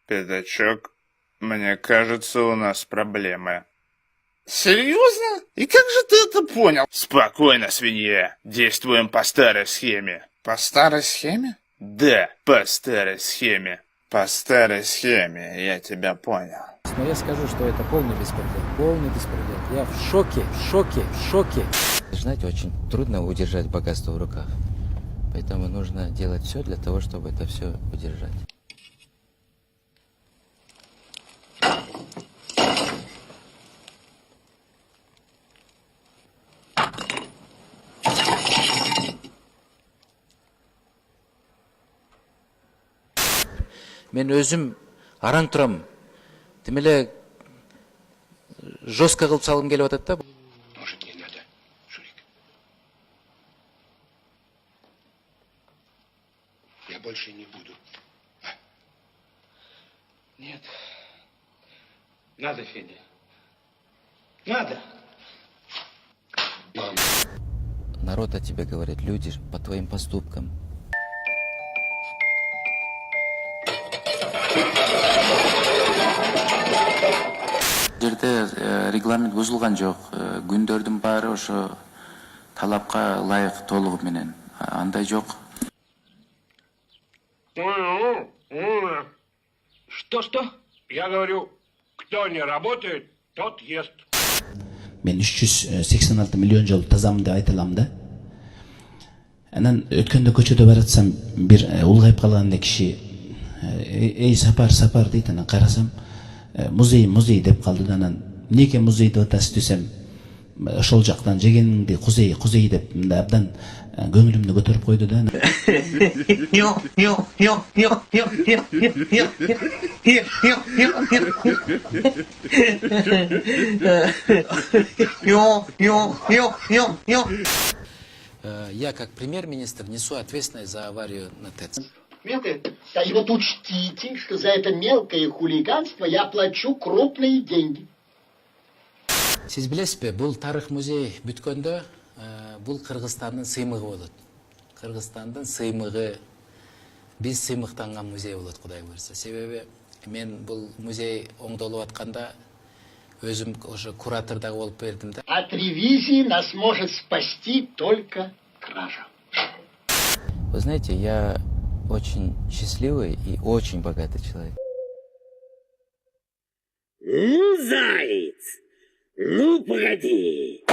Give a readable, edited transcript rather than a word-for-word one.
Пятачок, мне кажется, у нас проблемы. Серьезно? И как же ты это понял? Спокойно, свинья. Действуем по старой схеме. По старой схеме? Да, по старой схеме. По старой схеме, я тебя понял. Но я скажу, что это полный беспредел. Полный беспредел. Я в шоке, в шоке, в шоке. Знаете, очень трудно удержать богатство в руках. Поэтому нужно делать все для того, чтобы это все удержать. Мен өзім аран тұрам. Демеле жестко қылып салғым келіп жатады да. Может, не надо, Шурик? Я больше не буду. Нет. Надо, Федя. Надо. Бам. Народ о тебе говорит, люди по твоим поступкам. Жерде регламент бузулган жок. Күндөрдүн баары ошо талапка ылайык толугу менен. Андай жок. Что? Я говорю, кто не работает, тот ест. Мен 386 миллион жол тазамын деп айта алам да. Анан өткөндө көчөдө баратсам бир улгайып калган эле киши эй сапар дейт, анан карасам музей деп калды да, анан эмнеге музей деп атасыз десем, ошол жактан жегениңди кузей деп абдан көңүлүмдү көтөрүп койду да. Я, как премьер-министр, несу ответственность за аварию на ТЭЦ. Мелкое? Да, и вот учтите, что за это мелкое хулиганство я плачу крупные деньги. Сиз билесизби, бул тарых музей бүткөндө, бул Кыргызстандын сыймыгы болот. Кыргызстандын сыймыгы, биз сыймыктанган музей болот, Кудай буйрса. Себеби мен бул музей оңдолуп атканда өзүм ошо куратор дагы болуп бердим да. От ревизии нас может спасти только кража. Вы знаете, я очень счастливый и очень богатый человек. Ну, заяц, ну, погоди.